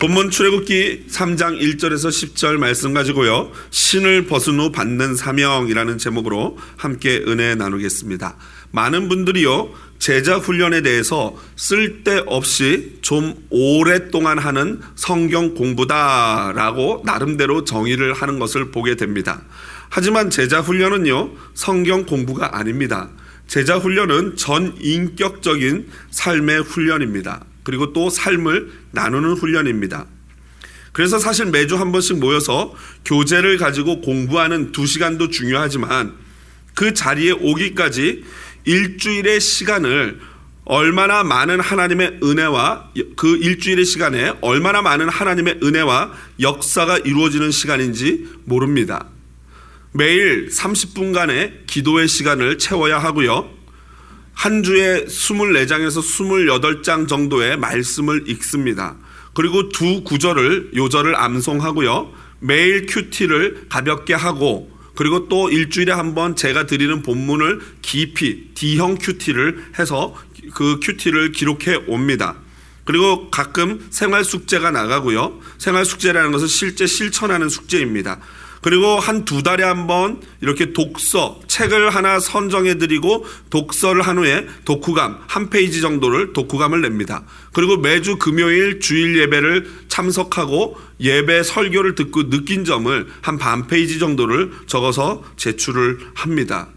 본문 출애굽기 3장 1절에서 10절 말씀 가지고요, 신을 벗은 후 받는 사명이라는 제목으로 함께 은혜 나누겠습니다. 많은 분들이요, 제자 훈련에 대해서 쓸데없이 좀 오랫동안 하는 성경 공부다라고 나름대로 정의를 하는 것을 보게 됩니다. 하지만 제자 훈련은요, 성경 공부가 아닙니다. 제자 훈련은 전 인격적인 삶의 훈련입니다. 그리고 또 삶을 나누는 훈련입니다. 그래서 사실 매주 한 번씩 모여서 교재를 가지고 공부하는 2시간도 중요하지만 그 자리에 오기까지 일주일의 시간을 얼마나 많은 하나님의 은혜와 그 일주일의 시간에 얼마나 많은 하나님의 은혜와 역사가 이루어지는 시간인지 모릅니다. 매일 30분간의 기도의 시간을 채워야 하고요, 한 주에 24장에서 28장 정도의 말씀을 읽습니다. 그리고 2구절을 요절을 암송하고요, 매일 큐티를 가볍게 하고, 그리고 또 일주일에 한 번 제가 드리는 본문을 깊이 D형 큐티를 해서 그 큐티를 기록해 옵니다. 그리고 가끔 생활 숙제가 나가고요, 생활 숙제라는 것은 실제 실천하는 숙제입니다. 그리고 한 2달에 한 번 이렇게 독서, 책을 하나 선정해 드리고 독서를 한 후에 독후감, 한 페이지 정도를 독후감을 냅니다. 그리고 매주 금요일 주일 예배를 참석하고 예배 설교를 듣고 느낀 점을 한 반 페이지 정도를 적어서 제출을 합니다.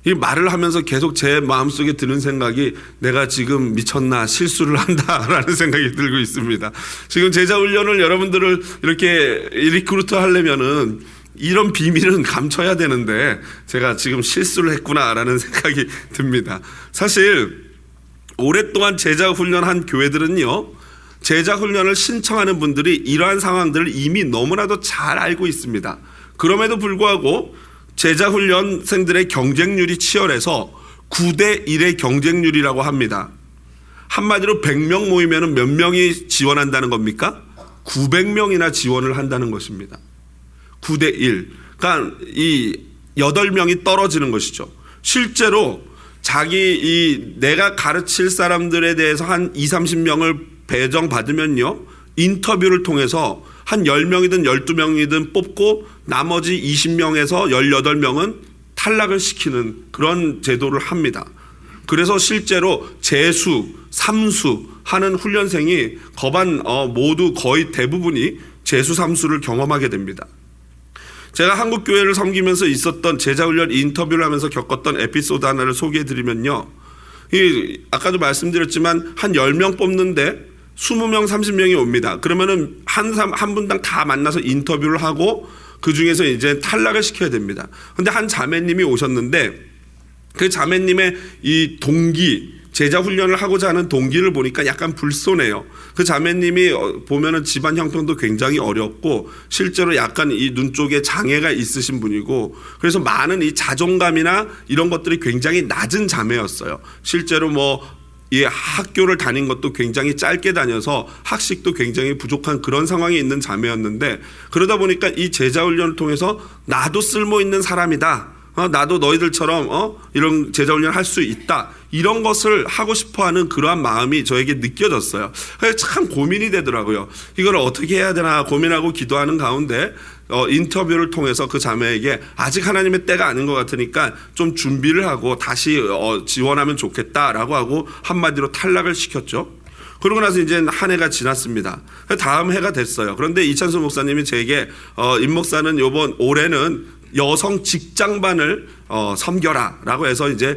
이 말을 하면서 계속 제 마음속에 드는 생각이, 내가 지금 미쳤나, 실수를 한다라는 생각이 들고 있습니다. 지금 제자 훈련을 여러분들을 이렇게 리크루트 하려면은 이런 비밀은 감춰야 되는데 제가 지금 실수를 했구나라는 생각이 듭니다. 사실 오랫동안 제자 훈련한 교회들은요, 제자 훈련을 신청하는 분들이 이러한 상황들을 이미 너무나도 잘 알고 있습니다. 그럼에도 불구하고 제자 훈련생들의 경쟁률이 치열해서 9대 1의 경쟁률이라고 합니다. 한마디로 100명 모이면 몇 명이 지원한다는 겁니까? 900명이나 지원을 한다는 것입니다. 9대 1. 그러니까 이 8명이 떨어지는 것이죠. 실제로 내가 가르칠 사람들에 대해서 한 20-30명을 배정받으면요, 인터뷰를 통해서 한 10명이든 12명이든 뽑고 나머지 20명에서 18명은 탈락을 시키는 그런 제도를 합니다. 그래서 실제로 재수, 삼수 하는 훈련생이 모두 거의 대부분이 재수, 삼수를 경험하게 됩니다. 제가 한국교회를 섬기면서 있었던 제자훈련 인터뷰를 하면서 겪었던 에피소드 하나를 소개해드리면요, 아까도 말씀드렸지만 한 10명 뽑는데 20명, 30명이 옵니다. 그러면은 한 분당 다 만나서 인터뷰를 하고 그 중에서 이제 탈락을 시켜야 됩니다. 그런데 한 자매님이 오셨는데 그 자매님의 이 동기, 제자 훈련을 하고자 하는 동기를 보니까 약간 불손해요. 그 자매님이 보면은 집안 형편도 굉장히 어렵고 실제로 약간 이 눈 쪽에 장애가 있으신 분이고, 그래서 많은 이 자존감이나 이런 것들이 굉장히 낮은 자매였어요. 실제로 이 학교를 다닌 것도 굉장히 짧게 다녀서 학식도 굉장히 부족한 그런 상황에 있는 자매였는데, 그러다 보니까 이 제자 훈련을 통해서 나도 쓸모 있는 사람이다, 나도 너희들처럼 이런 제자 훈련을 할 수 있다, 이런 것을 하고 싶어하는 그러한 마음이 저에게 느껴졌어요. 그래서 참 고민이 되더라고요. 이걸 어떻게 해야 되나 고민하고 기도하는 가운데 인터뷰를 통해서 그 자매에게 아직 하나님의 때가 아닌 것 같으니까 좀 준비를 하고 다시 지원하면 좋겠다라고 하고 한마디로 탈락을 시켰죠. 그러고 나서 이제 한 해가 지났습니다. 다음 해가 됐어요. 그런데 이찬수 목사님이 제게 임 목사는 올해는 여성 직장반을 섬겨라 라고 해서, 이제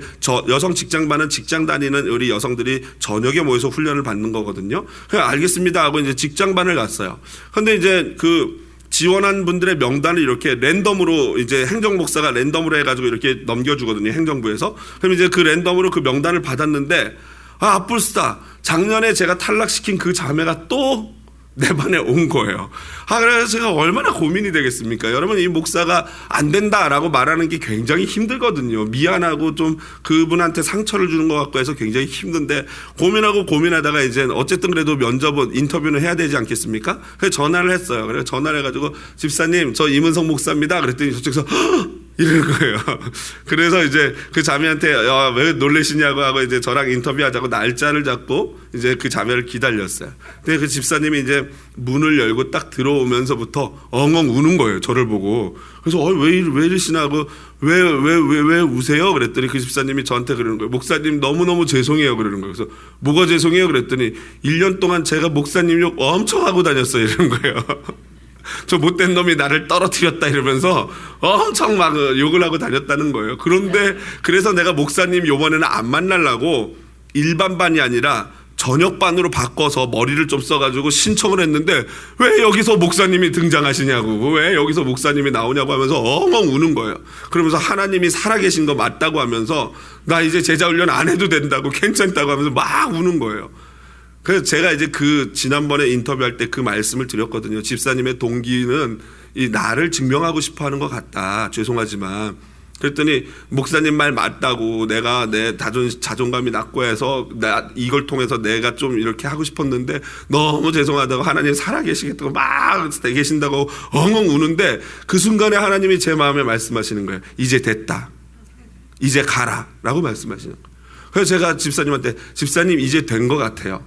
여성 직장반은 직장 다니는 우리 여성들이 저녁에 모여서 훈련을 받는 거거든요. 그냥 알겠습니다 하고 이제 직장반을 갔어요. 근데 이제 그 지원한 분들의 명단을 이렇게 랜덤으로, 이제 행정목사가 랜덤으로 해가지고 이렇게 넘겨주거든요, 행정부에서. 그럼 이제 그 랜덤으로 그 명단을 받았는데, 아뿔스다, 작년에 제가 탈락시킨 그 자매가 또 내 반에 온 거예요. 그래서 제가 얼마나 고민이 되겠습니까? 여러분, 이 목사가 안 된다라고 말하는 게 굉장히 힘들거든요. 미안하고 좀 그분한테 상처를 주는 것 같고 해서 굉장히 힘든데, 고민하다가 이제 어쨌든 그래도 면접은, 인터뷰는 해야 되지 않겠습니까? 그래서 전화를 했어요. 그래서 전화를 해가지고, 집사님, 저 임은성 목사입니다. 그랬더니 저쪽에서 이러는 거예요. 그래서 이제 그 자매한테 왜 놀래시냐고 하고 이제 저랑 인터뷰하자고 날짜를 잡고 이제 그 자매를 기다렸어요. 근데 그 집사님이 이제 문을 열고 딱 들어오면서부터 엉엉 우는 거예요. 저를 보고. 그래서 왜 이러시냐고 왜 우세요? 그랬더니 그 집사님이 저한테 그러는 거예요. 목사님 너무너무 죄송해요. 그러는 거예요. 그래서 뭐가 죄송해요? 그랬더니 1년 동안 제가 목사님 욕 엄청 하고 다녔어요. 이러는 거예요. 저 못된 놈이 나를 떨어뜨렸다 이러면서 엄청 막 욕을 하고 다녔다는 거예요. 그런데 그래서 내가 목사님 요번에는 안 만나려고 일반반이 아니라 저녁반으로 바꿔서 머리를 좀 써가지고 신청을 했는데 왜 여기서 목사님이 등장하시냐고, 왜 여기서 목사님이 나오냐고 하면서 엉엉 우는 거예요. 그러면서 하나님이 살아계신 거 맞다고 하면서 나 이제 제자훈련 안 해도 된다고, 괜찮다고 하면서 막 우는 거예요. 그래서 제가 이제 그 지난번에 인터뷰할 때 그 말씀을 드렸거든요. 집사님의 동기는 이 나를 증명하고 싶어 하는 것 같다. 죄송하지만. 그랬더니 목사님 말 맞다고, 내가 내 자존감이 낮고 해서 이걸 통해서 내가 좀 이렇게 하고 싶었는데 너무 죄송하다고, 하나님 살아계시겠다고 막 계신다고 엉엉 우는데 그 순간에 하나님이 제 마음에 말씀하시는 거예요. 이제 됐다. 이제 가라. 라고 말씀하시는 거예요. 그래서 제가 집사님한테 집사님 이제 된 것 같아요.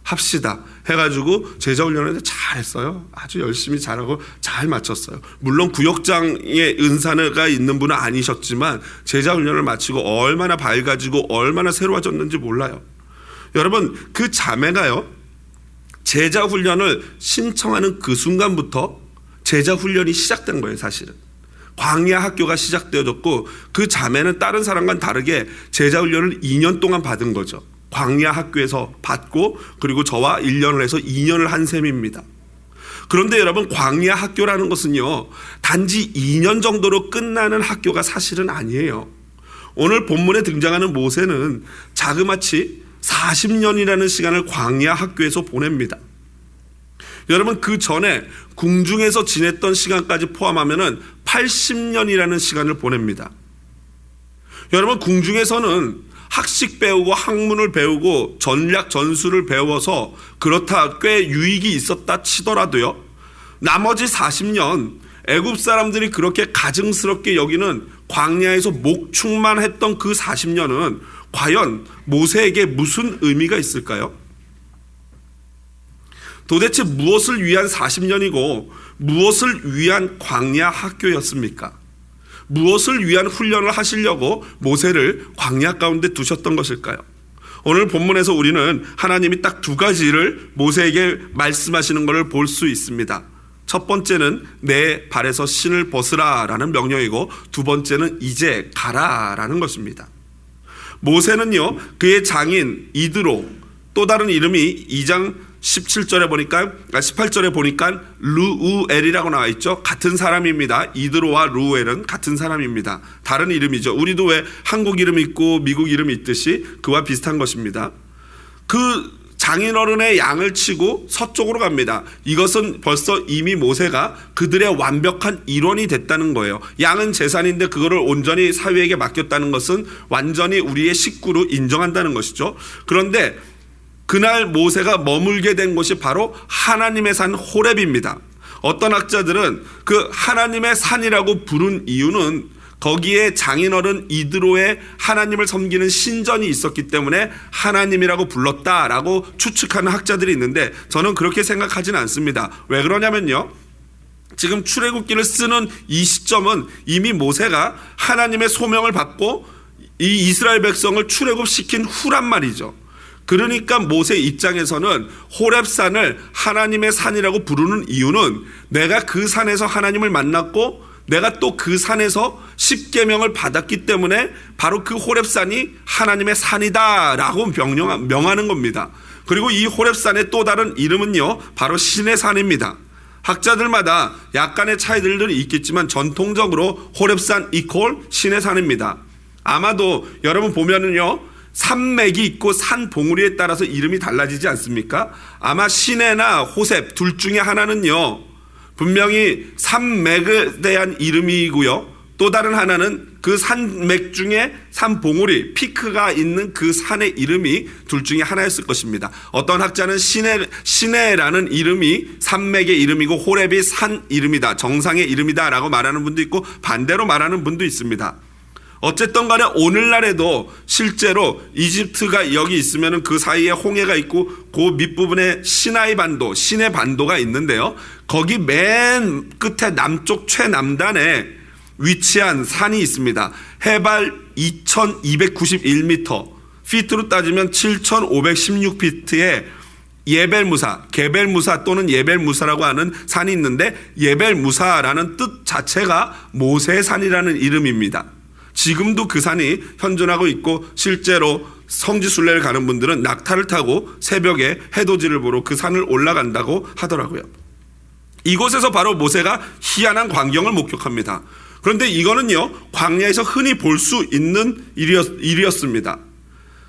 합시다 해가지고 제자훈련을 잘했어요. 아주 열심히 잘하고 잘 마쳤어요. 물론 구역장의 은사가 있는 분은 아니셨지만 제자훈련을 마치고 얼마나 밝아지고 얼마나 새로워졌는지 몰라요. 여러분, 그 자매가요, 제자훈련을 신청하는 그 순간부터 제자훈련이 시작된 거예요. 사실은 광야 학교가 시작되어졌고, 그 자매는 다른 사람과는 다르게 제자훈련을 2년 동안 받은 거죠. 광야 학교에서 받고, 그리고 저와 1년을 해서 2년을 한 셈입니다. 그런데 여러분, 광야 학교라는 것은요, 단지 2년 정도로 끝나는 학교가 사실은 아니에요. 오늘 본문에 등장하는 모세는 자그마치 40년이라는 시간을 광야 학교에서 보냅니다. 여러분, 그 전에 궁중에서 지냈던 시간까지 포함하면 80년이라는 시간을 보냅니다. 여러분, 궁중에서는 학식 배우고 학문을 배우고 전략 전술을 배워서 그렇다 꽤 유익이 있었다 치더라도요, 나머지 40년 애굽 사람들이 그렇게 가증스럽게 여기는 광야에서 목축만 했던 그 40년은 과연 모세에게 무슨 의미가 있을까요? 도대체 무엇을 위한 40년이고 무엇을 위한 광야 학교였습니까? 무엇을 위한 훈련을 하시려고 모세를 광야 가운데 두셨던 것일까요? 오늘 본문에서 우리는 하나님이 딱 두 가지를 모세에게 말씀하시는 것을 볼 수 있습니다. 첫 번째는 내 발에서 신을 벗으라 라는 명령이고, 두 번째는 이제 가라 라는 것입니다. 모세는요, 그의 장인 이드로, 또 다른 이름이 2장 18절에 보니까 르우엘이라고 나와 있죠. 같은 사람입니다. 이드로와 르우엘은 같은 사람입니다. 다른 이름이죠. 우리도 왜 한국 이름 있고 미국 이름 있듯이 그와 비슷한 것입니다. 그 장인어른의 양을 치고 서쪽으로 갑니다. 이것은 벌써 이미 모세가 그들의 완벽한 일원이 됐다는 거예요. 양은 재산인데 그거를 온전히 사회에게 맡겼다는 것은 완전히 우리의 식구로 인정한다는 것이죠. 그런데 그날 모세가 머물게 된 곳이 바로 하나님의 산 호렙입니다. 어떤 학자들은 그 하나님의 산이라고 부른 이유는 거기에 장인어른 이드로의 하나님을 섬기는 신전이 있었기 때문에 하나님이라고 불렀다라고 추측하는 학자들이 있는데, 저는 그렇게 생각하지는 않습니다. 왜 그러냐면요, 지금 출애굽기를 쓰는 이 시점은 이미 모세가 하나님의 소명을 받고 이 이스라엘 백성을 출애굽시킨 후란 말이죠. 그러니까 모세 입장에서는 호렙산을 하나님의 산이라고 부르는 이유는 내가 그 산에서 하나님을 만났고 내가 또 그 산에서 십계명을 받았기 때문에 바로 그 호렙산이 하나님의 산이다라고 명하는 겁니다. 그리고 이 호렙산의 또 다른 이름은요, 바로 신의 산입니다. 학자들마다 약간의 차이들은 있겠지만 전통적으로 호렙산 이퀄 신의 산입니다. 아마도 여러분 보면은요, 산맥이 있고 산 봉우리에 따라서 이름이 달라지지 않습니까? 아마 시내나 호셉 둘 중에 하나는요, 분명히 산맥에 대한 이름이고요, 또 다른 하나는 그 산맥 중에 산봉우리 피크가 있는 그 산의 이름이 둘 중에 하나였을 것입니다. 어떤 학자는 시내라는 이름이 산맥의 이름이고 호렙이 산 이름이다, 정상의 이름이다 라고 말하는 분도 있고 반대로 말하는 분도 있습니다. 어쨌든 간에 오늘날에도 실제로 이집트가 여기 있으면 그 사이에 홍해가 있고 그 밑부분에 시나이 반도, 시내 반도가 있는데요. 거기 맨 끝에 남쪽 최남단에 위치한 산이 있습니다. 해발 2291m, 피트로 따지면 7516피트의 예벨무사, 게벨무사 또는 예벨무사라고 하는 산이 있는데, 예벨무사라는 뜻 자체가 모세의 산이라는 이름입니다. 지금도 그 산이 현존하고 있고 실제로 성지순례를 가는 분들은 낙타를 타고 새벽에 해돋이를 보러 그 산을 올라간다고 하더라고요. 이곳에서 바로 모세가 희한한 광경을 목격합니다. 그런데 이거는요, 광야에서 흔히 볼 수 있는 일이었습니다.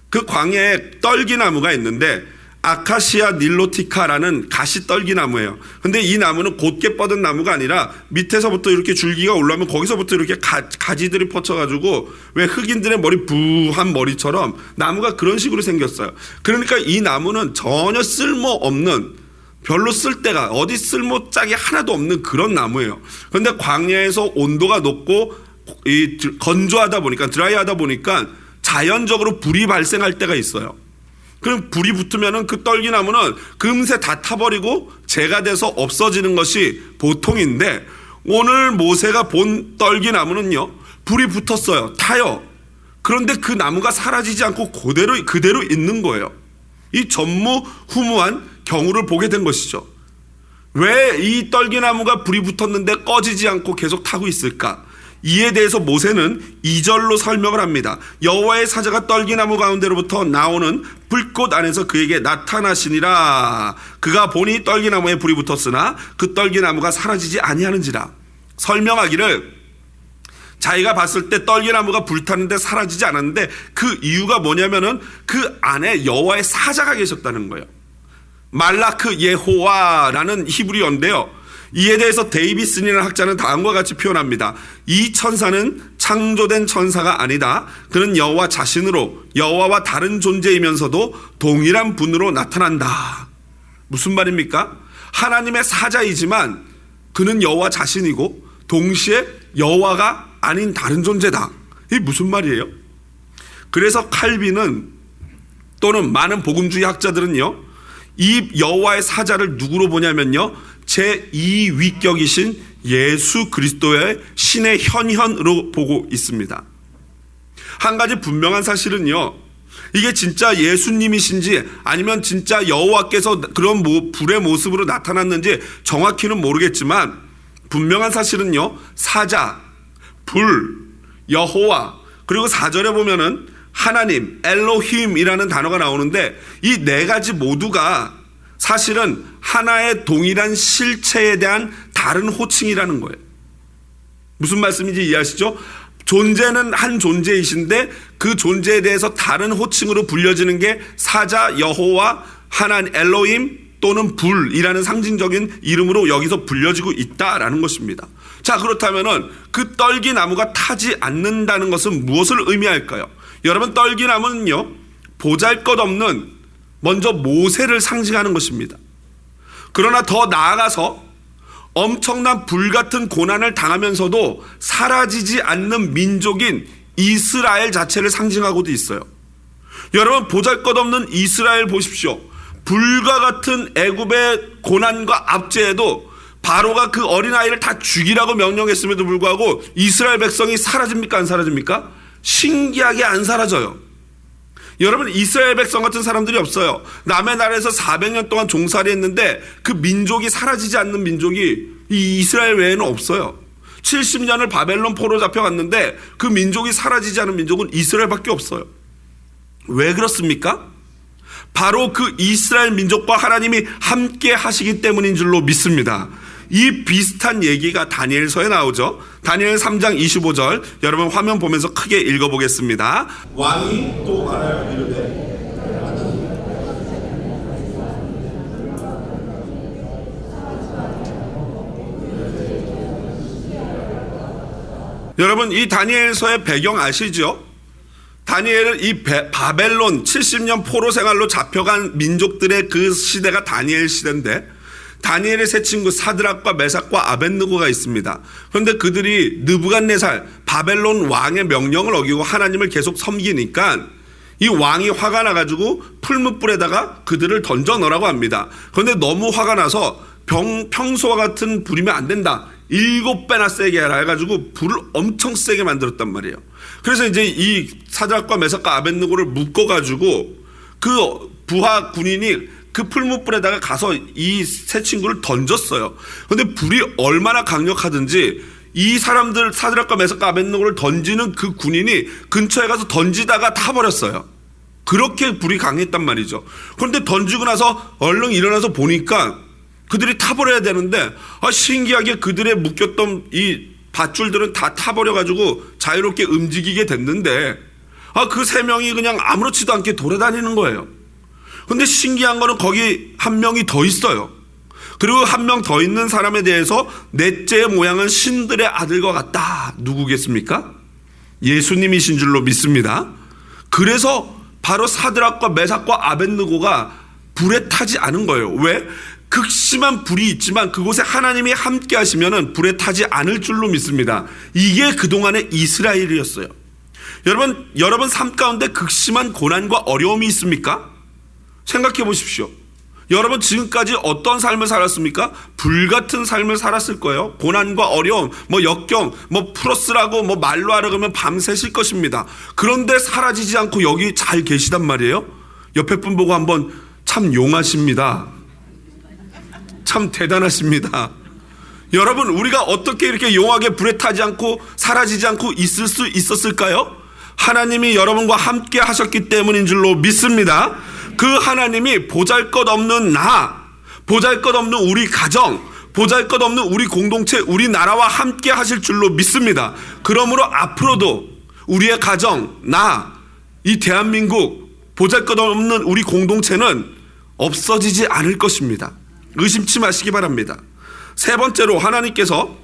그 광야에 떨기나무가 있는데 아카시아 닐로티카라는 가시떨기나무예요. 근데 이 나무는 곧게 뻗은 나무가 아니라 밑에서부터 이렇게 줄기가 올라오면 거기서부터 이렇게 가지들이 뻗쳐가지고 왜 흑인들의 머리 부한 머리처럼 나무가 그런 식으로 생겼어요. 그러니까 이 나무는 전혀 쓸모없는, 별로 쓸데가 어디 쓸모짝이 하나도 없는 그런 나무예요. 그런데 광야에서 온도가 높고 건조하다 보니까, 드라이하다 보니까 자연적으로 불이 발생할 때가 있어요. 그럼 불이 붙으면은 그 떨기나무는 금세 다 타버리고 재가 돼서 없어지는 것이 보통인데, 오늘 모세가 본 떨기나무는요, 불이 붙었어요. 타요. 그런데 그 나무가 사라지지 않고 그대로 있는 거예요. 이 전무후무한 경우를 보게 된 것이죠. 왜 이 떨기나무가 불이 붙었는데 꺼지지 않고 계속 타고 있을까? 이에 대해서 모세는 2절로 설명을 합니다. 여호와의 사자가 떨기나무 가운데로부터 나오는 불꽃 안에서 그에게 나타나시니라. 그가 보니 떨기나무에 불이 붙었으나 그 떨기나무가 사라지지 아니하는지라. 설명하기를 자기가 봤을 때 떨기나무가 불탔는데 사라지지 않았는데 그 이유가 뭐냐면은 그 안에 여호와의 사자가 계셨다는 거예요. 말라크 예호와라는 히브리어인데요. 이에 대해서 데이비슨이라는 학자는 다음과 같이 표현합니다. 이 천사는 창조된 천사가 아니다. 그는 여호와 자신으로, 여호와와 다른 존재이면서도 동일한 분으로 나타난다. 무슨 말입니까? 하나님의 사자이지만 그는 여호와 자신이고 동시에 여호와가 아닌 다른 존재다. 이게 무슨 말이에요? 그래서 칼빈은 또는 많은 복음주의 학자들은요, 이 여호와의 사자를 누구로 보냐면요, 제2위격이신 예수 그리스도의 신의 현현으로 보고 있습니다. 한 가지 분명한 사실은요, 이게 진짜 예수님이신지 아니면 진짜 여호와께서 그런 불의 모습으로 나타났는지 정확히는 모르겠지만, 분명한 사실은요, 사자, 불, 여호와, 그리고 4절에 보면은 하나님, 엘로힘이라는 단어가 나오는데 이 네 가지 모두가 사실은 하나의 동일한 실체에 대한 다른 호칭이라는 거예요. 무슨 말씀인지 이해하시죠? 존재는 한 존재이신데 그 존재에 대해서 다른 호칭으로 불려지는 게 사자, 여호와, 하나님, 엘로힘 또는 불이라는 상징적인 이름으로 여기서 불려지고 있다라는 것입니다. 자, 그렇다면은 그 떨기나무가 타지 않는다는 것은 무엇을 의미할까요? 여러분, 떨기나무는요, 보잘것없는 먼저 모세를 상징하는 것입니다. 그러나 더 나아가서 엄청난 불같은 고난을 당하면서도 사라지지 않는 민족인 이스라엘 자체를 상징하고도 있어요. 여러분, 보잘것없는 이스라엘 보십시오. 불과 같은 애굽의 고난과 압제에도 바로가 그 어린아이를 다 죽이라고 명령했음에도 불구하고 이스라엘 백성이 사라집니까? 안 사라집니까? 신기하게 안 사라져요. 여러분, 이스라엘 백성 같은 사람들이 없어요. 남의 나라에서 400년 동안 종살이 했는데 그 민족이 사라지지 않는 민족이 이 이스라엘 외에는 없어요. 70년을 바벨론 포로 잡혀갔는데 그 민족이 사라지지 않은 민족은 이스라엘밖에 없어요. 왜 그렇습니까? 바로 그 이스라엘 민족과 하나님이 함께 하시기 때문인 줄로 믿습니다. 이 비슷한 얘기가 다니엘서에 나오죠. 다니엘 3장 25절, 여러분 화면 보면서 크게 읽어보겠습니다. 왕이 또 말하여 이르되 여러분, 이 다니엘서의 배경 아시죠? 다니엘은 이 바벨론 70년 포로 생활로 잡혀간 민족들의 그 시대가 다니엘 시대인데, 다니엘의 세 친구 사드락과 메삭과 아벳느고가 있습니다. 그런데 그들이 느부갓네살 바벨론 왕의 명령을 어기고 하나님을 계속 섬기니까 이 왕이 화가 나가지고 풀무불에다가 그들을 던져 넣으라고 합니다. 그런데 너무 화가 나서 평소와 같은 불이면 안 된다, 7배나 세게 하라 해가지고 불을 엄청 세게 만들었단 말이에요. 그래서 이제 이 사드락과 메삭과 아벳느고를 묶어가지고 그 부하 군인이 그 풀무불에다가 가서 이 세 친구를 던졌어요. 그런데 불이 얼마나 강력하든지 이 사람들 사드락과 메삭과 아벳느고를 던지는 그 군인이 근처에 가서 던지다가 타버렸어요. 그렇게 불이 강했단 말이죠. 그런데 던지고 나서 얼른 일어나서 보니까 그들이 타버려야 되는데, 신기하게 그들의 묶였던 이 밧줄들은 다 타버려가지고 자유롭게 움직이게 됐는데, 그 세 명이 그냥 아무렇지도 않게 돌아다니는 거예요. 근데 신기한 거는 거기 한 명이 더 있어요. 그리고 한 명 더 있는 사람에 대해서 넷째의 모양은 신들의 아들과 같다. 누구겠습니까? 예수님이신 줄로 믿습니다. 그래서 바로 사드락과 메삭과 아벳느고가 불에 타지 않은 거예요. 왜? 극심한 불이 있지만 그곳에 하나님이 함께 하시면은 불에 타지 않을 줄로 믿습니다. 이게 그동안의 이스라엘이었어요. 여러분 삶 가운데 극심한 고난과 어려움이 있습니까? 생각해 보십시오. 여러분 지금까지 어떤 삶을 살았습니까? 불같은 삶을 살았을 거예요. 고난과 어려움, 역경, 풀어쓰라고 말로 하라 그러면 밤새실 것입니다. 그런데 사라지지 않고 여기 잘 계시단 말이에요. 옆에 분 보고 한번 참 용하십니다. 참 대단하십니다. 여러분, 우리가 어떻게 이렇게 용하게 불에 타지 않고 사라지지 않고 있을 수 있었을까요? 하나님이 여러분과 함께 하셨기 때문인 줄로 믿습니다. 그 하나님이 보잘것없는 나, 보잘것없는 우리 가정, 보잘것없는 우리 공동체, 우리 나라와 함께 하실 줄로 믿습니다. 그러므로 앞으로도 우리의 가정, 이 대한민국, 보잘것없는 우리 공동체는 없어지지 않을 것입니다. 의심치 마시기 바랍니다. 세 번째로 하나님께서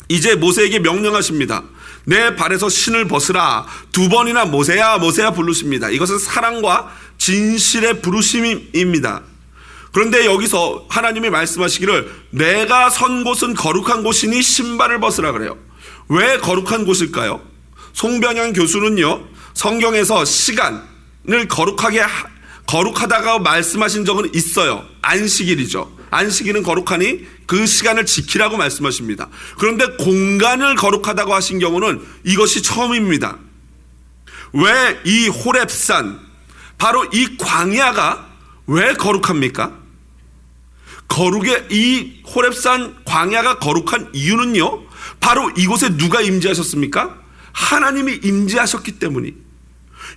이제 모세에게 명령하십니다. 내 발에서 신을 벗으라. 2번이나 모세야 모세야 부르십니다. 이것은 사랑과 진실의 부르심입니다. 그런데 여기서 하나님이 말씀하시기를 내가 선 곳은 거룩한 곳이니 신발을 벗으라 그래요. 왜 거룩한 곳일까요? 송변양 교수는요, 성경에서 시간을 거룩하다고 말씀하신 적은 있어요. 안식일이죠. 안식일은 거룩하니 그 시간을 지키라고 말씀하십니다. 그런데 공간을 거룩하다고 하신 경우는 이것이 처음입니다. 왜 이 호렙산, 바로 이 광야가 왜 거룩합니까? 이 호렙산 광야가 거룩한 이유는요, 바로 이곳에 누가 임재하셨습니까? 하나님이 임재하셨기 때문이.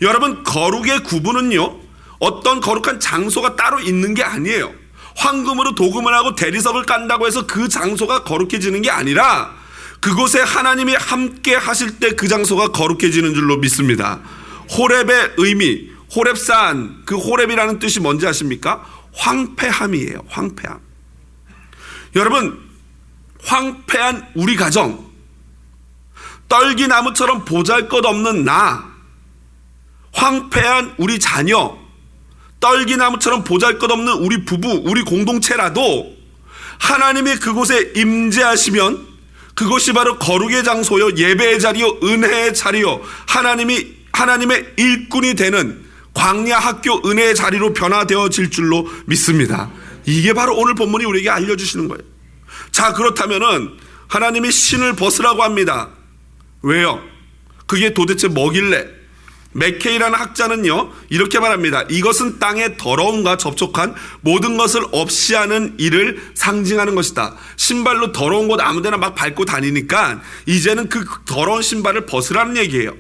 여러분, 거룩의 구분은요, 어떤 거룩한 장소가 따로 있는 게 아니에요. 황금으로 도금을 하고 대리석을 깐다고 해서 그 장소가 거룩해지는 게 아니라 그곳에 하나님이 함께 하실 때 그 장소가 거룩해지는 줄로 믿습니다. 호렙의 의미, 호렙산, 그 호렙이라는 뜻이 뭔지 아십니까? 황폐함이에요. 황폐함. 여러분, 황폐한 우리 가정, 떨기나무처럼 보잘것없는 나, 황폐한 우리 자녀, 떨기나무처럼 보잘것없는 우리 부부, 우리 공동체라도 하나님이 그곳에 임재하시면 그것이 바로 거룩의 장소요, 예배의 자리요, 은혜의 자리요, 하나님의 일꾼이 되는 광야 학교 은혜의 자리로 변화되어질 줄로 믿습니다. 이게 바로 오늘 본문이 우리에게 알려주시는 거예요. 자, 그렇다면은 하나님이 신을 벗으라고 합니다. 왜요? 그게 도대체 뭐길래? 맥케이라는 학자는요, 이렇게 말합니다. 이것은 땅의 더러움과 접촉한 모든 것을 없이 하는 일을 상징하는 것이다. 신발로 더러운 곳 아무데나 막 밟고 다니니까 이제는 그 더러운 신발을 벗으라는 얘기예요.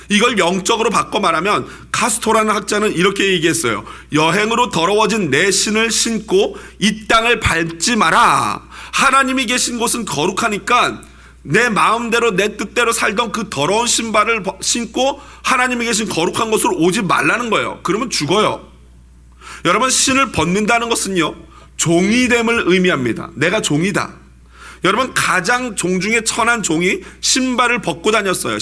이걸 영적으로 바꿔 말하면 카스토라는 학자는 이렇게 얘기했어요. 여행으로 더러워진 내 신을 신고 이 땅을 밟지 마라. 하나님이 계신 곳은 거룩하니까 내 마음대로 내 뜻대로 살던 그 더러운 신발을 신고 하나님이 계신 거룩한 곳으로 오지 말라는 거예요. 그러면 죽어요. 여러분, 신을 벗는다는 것은요, 종이됨을 의미합니다. 내가 종이다. 여러분, 가장 종 중에 천한 종이 신발을 벗고 다녔어요.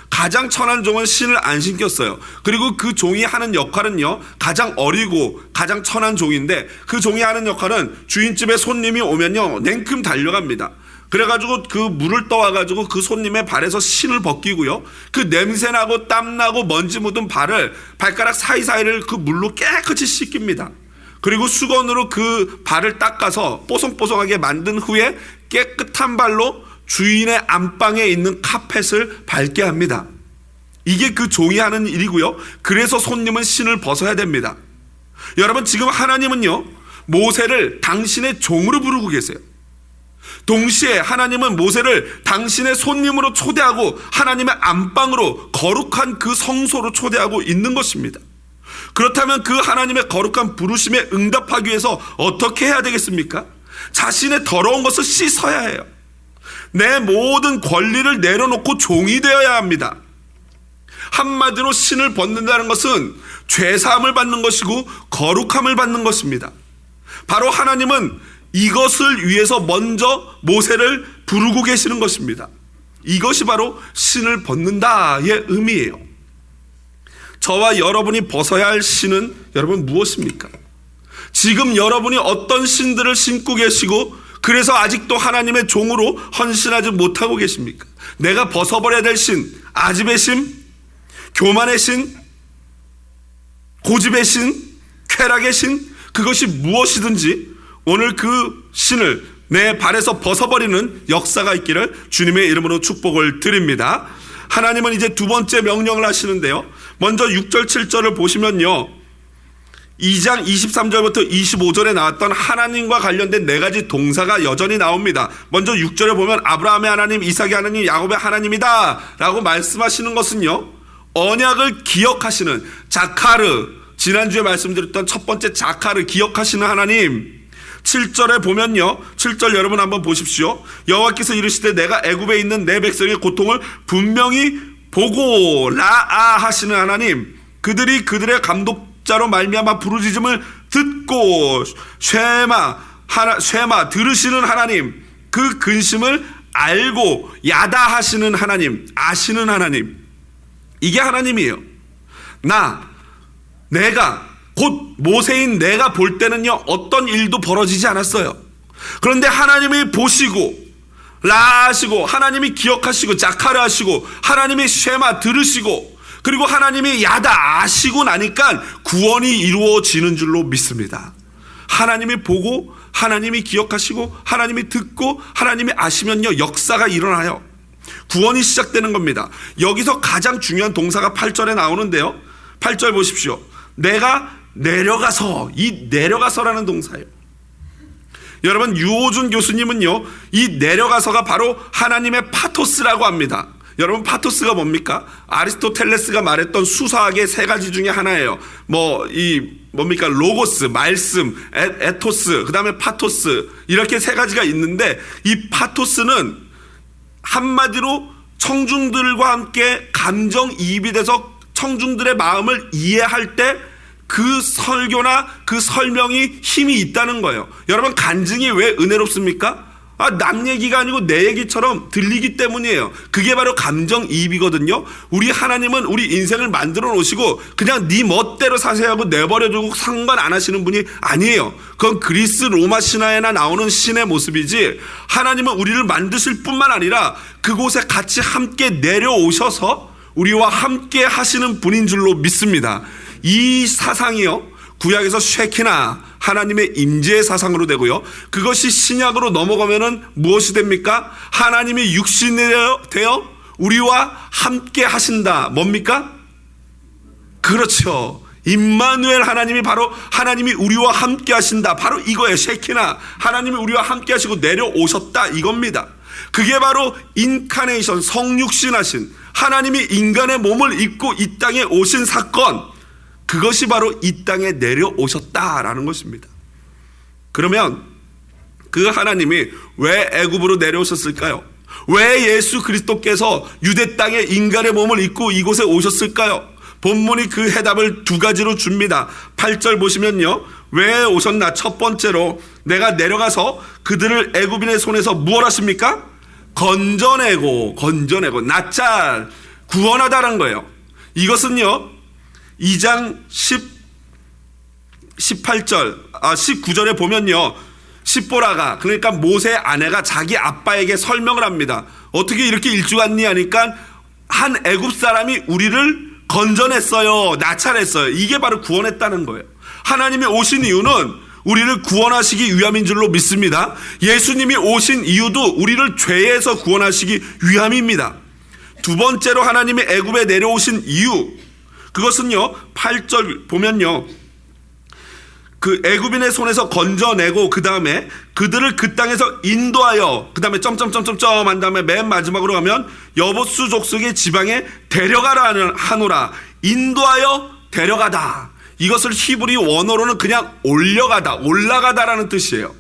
가장 천한 종은 신을 안 신겼어요. 그리고 그 종이 하는 역할은요, 가장 어리고 가장 천한 종인데, 그 종이 하는 역할은 주인집에 손님이 오면요 냉큼 달려갑니다. 그래가지고 그 물을 떠와가지고 그 손님의 발에서 신을 벗기고요, 그 냄새나고 땀나고 먼지 묻은 발을, 발가락 사이사이를 그 물로 깨끗이 씻깁니다. 그리고 수건으로 그 발을 닦아서 뽀송뽀송하게 만든 후에 깨끗한 발로 주인의 안방에 있는 카펫을 밟게 합니다. 이게 그 종이 하는 일이고요. 그래서 손님은 신을 벗어야 됩니다. 여러분, 지금 하나님은요, 모세를 당신의 종으로 부르고 계세요. 동시에 하나님은 모세를 당신의 손님으로 초대하고 하나님의 안방으로, 거룩한 그 성소로 초대하고 있는 것입니다. 그렇다면 그 하나님의 거룩한 부르심에 응답하기 위해서 어떻게 해야 되겠습니까? 자신의 더러운 것을 씻어야 해요. 내 모든 권리를 내려놓고 종이 되어야 합니다. 한마디로 신을 벗는다는 것은 죄사함을 받는 것이고 거룩함을 받는 것입니다. 바로 하나님은 이것을 위해서 먼저 모세를 부르고 계시는 것입니다. 이것이 바로 신을 벗는다의 의미예요. 저와 여러분이 벗어야 할 신은 여러분 무엇입니까? 지금 여러분이 어떤 신들을 신고 계시고 그래서 아직도 하나님의 종으로 헌신하지 못하고 계십니까? 내가 벗어버려야 될 신, 아집의 신, 교만의 신, 고집의 신, 쾌락의 신, 그것이 무엇이든지 오늘 그 신을 내 발에서 벗어버리는 역사가 있기를 주님의 이름으로 축복을 드립니다. 하나님은 이제 두 번째 명령을 하시는데요, 먼저 6절 7절을 보시면요, 2장 23절부터 25절에 나왔던 하나님과 관련된 네 가지 동사가 여전히 나옵니다. 먼저 6절에 보면 아브라함의 하나님, 이삭의 하나님, 야곱의 하나님이다 라고 말씀하시는 것은요, 언약을 기억하시는 자카르, 지난주에 말씀드렸던 첫 번째 자카르, 기억하시는 하나님. 7절에 보면요, 7절 여러분 한번 보십시오. 여호와께서 이르시되 내가 애굽에 있는 내 백성의 고통을 분명히 보고 라아 하시는 하나님, 그들이 그들의 감독자로 말미암아 부르짖음을 듣고 쉐마 들으시는 하나님, 그 근심을 알고 야다 하시는 하나님, 아시는 하나님. 이게 하나님이에요. 내가 곧 모세인 내가 볼 때는요, 어떤 일도 벌어지지 않았어요. 그런데 하나님이 보시고 라하시고, 하나님이 기억하시고, 자카르 하시고, 하나님이 쉐마 들으시고, 그리고 하나님이 야다 아시고 나니까 구원이 이루어지는 줄로 믿습니다. 하나님이 보고, 하나님이 기억하시고, 하나님이 듣고, 하나님이 아시면요, 역사가 일어나요. 구원이 시작되는 겁니다. 여기서 가장 중요한 동사가 8절에 나오는데요, 8절 보십시오. 내가 내려가서, 이 내려가서라는 동사예요. 여러분, 유호준 교수님은요, 이 내려가서가 바로 하나님의 파토스라고 합니다. 여러분, 파토스가 뭡니까? 아리스토텔레스가 말했던 수사학의 세 가지 중에 하나예요. 뭡니까? 로고스, 말씀, 에토스, 그 다음에 파토스, 이렇게 세 가지가 있는데, 이 파토스는 한마디로 청중들과 함께 감정이입이 돼서 청중들의 마음을 이해할 때 그 설교나 그 설명이 힘이 있다는 거예요. 여러분, 간증이 왜 은혜롭습니까? 남 얘기가 아니고 내 얘기처럼 들리기 때문이에요. 그게 바로 감정이입이거든요. 우리 하나님은 우리 인생을 만들어 놓으시고 그냥 네 멋대로 사세요 하고 내버려두고 상관 안 하시는 분이 아니에요. 그건 그리스 로마 신화에나 나오는 신의 모습이지, 하나님은 우리를 만드실 뿐만 아니라 그곳에 같이 함께 내려오셔서 우리와 함께 하시는 분인 줄로 믿습니다. 이 사상이요, 구약에서 쉐키나, 하나님의 임재의 사상으로 되고요, 그것이 신약으로 넘어가면은 무엇이 됩니까? 하나님이 육신이 되어 우리와 함께 하신다. 뭡니까? 그렇죠. 임마누엘, 하나님이 바로 하나님이 우리와 함께 하신다. 바로 이거예요. 쉐키나, 하나님이 우리와 함께 하시고 내려오셨다, 이겁니다. 그게 바로 인카네이션, 성육신하신 하나님이 인간의 몸을 입고 이 땅에 오신 사건, 그것이 바로 이 땅에 내려오셨다라는 것입니다. 그러면 그 하나님이 왜 애굽으로 내려오셨을까요? 왜 예수 그리스도께서 유대 땅에 인간의 몸을 입고 이곳에 오셨을까요? 본문이 그 해답을 두 가지로 줍니다. 8절 보시면요, 왜 오셨나? 첫 번째로 내가 내려가서 그들을 애굽인의 손에서 무엇 하십니까? 건져내고 나찰 구원하다라는 거예요. 이것은요 2장 19절에 보면요 십보라가, 그러니까 모세의 아내가 자기 아빠에게 설명을 합니다. 어떻게 이렇게 일주갔니 하니까 한 애굽 사람이 우리를 건져냈어요, 나찰했어요. 이게 바로 구원했다는 거예요. 하나님이 오신 이유는 우리를 구원하시기 위함인 줄로 믿습니다. 예수님이 오신 이유도 우리를 죄에서 구원하시기 위함입니다. 두 번째로 하나님이 애굽에 내려오신 이유, 그것은요 8절 보면요 그 애굽인의 손에서 건져내고 그 다음에 그들을 그 땅에서 인도하여, 그 다음에 점점점점점 한 다음에 맨 마지막으로 가면 여보수 족속의 지방에 데려가라 하노라. 인도하여 데려가다, 이것을 히브리 원어로는 그냥 올라가다라는 뜻이에요.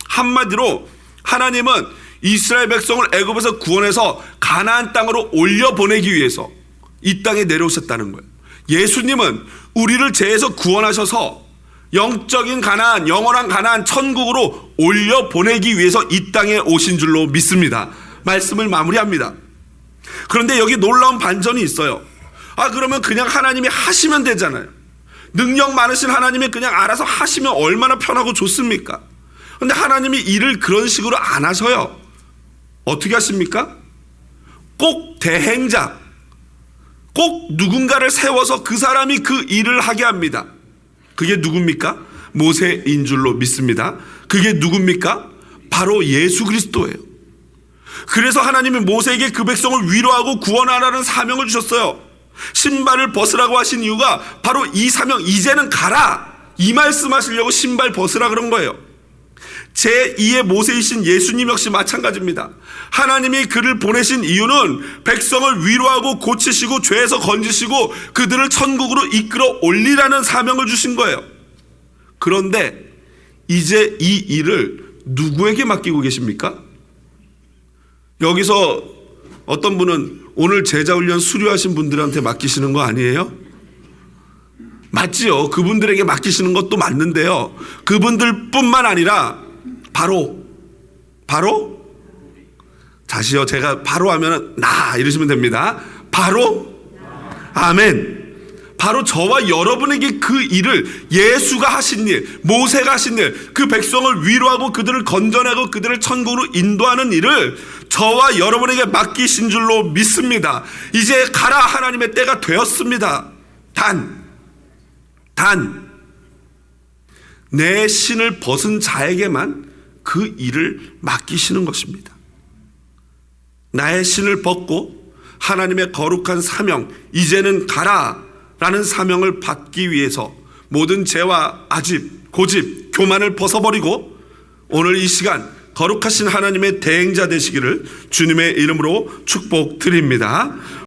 한마디로 하나님은 이스라엘 백성을 애굽에서 구원해서 가나안 땅으로 올려보내기 위해서 이 땅에 내려오셨다는 거예요. 예수님은 우리를 죄에서 구원하셔서 영적인 가나안, 영원한 가나안 천국으로 올려보내기 위해서 이 땅에 오신 줄로 믿습니다. 말씀을 마무리합니다. 그런데 여기 놀라운 반전이 있어요. 그러면 그냥 하나님이 하시면 되잖아요. 능력 많으신 하나님이 그냥 알아서 하시면 얼마나 편하고 좋습니까? 그런데 하나님이 일을 그런 식으로 안 하셔요. 어떻게 하십니까? 꼭 대행자, 꼭 누군가를 세워서 그 사람이 그 일을 하게 합니다. 그게 누굽니까? 모세인 줄로 믿습니다. 그게 누굽니까? 바로 예수 그리스도예요. 그래서 하나님이 모세에게 그 백성을 위로하고 구원하라는 사명을 주셨어요. 신발을 벗으라고 하신 이유가 바로 이 사명, 이제는 가라, 이 말씀하시려고 신발 벗으라 그런 거예요. 제2의 모세이신 예수님 역시 마찬가지입니다. 하나님이 그를 보내신 이유는 백성을 위로하고 고치시고 죄에서 건지시고 그들을 천국으로 이끌어 올리라는 사명을 주신 거예요. 그런데 이제 이 일을 누구에게 맡기고 계십니까? 여기서 어떤 분은 오늘 제자훈련 수료하신 분들한테 맡기시는 거 아니에요? 맞지요. 그분들에게 맡기시는 것도 맞는데요, 그분들 뿐만 아니라 바로 다시요, 제가 바로 하면 나 이러시면 됩니다. 바로 아멘. 바로 저와 여러분에게 그 일을, 예수가 하신 일, 모세가 하신 일, 그 백성을 위로하고 그들을 건져내고 그들을 천국으로 인도하는 일을 저와 여러분에게 맡기신 줄로 믿습니다. 이제 가라, 하나님의 때가 되었습니다. 단 내 신을 벗은 자에게만 그 일을 맡기시는 것입니다. 나의 신을 벗고 하나님의 거룩한 사명, 이제는 가라 라는 사명을 받기 위해서 모든 죄와 아집, 고집, 교만을 벗어버리고 오늘 이 시간 거룩하신 하나님의 대행자 되시기를 주님의 이름으로 축복드립니다.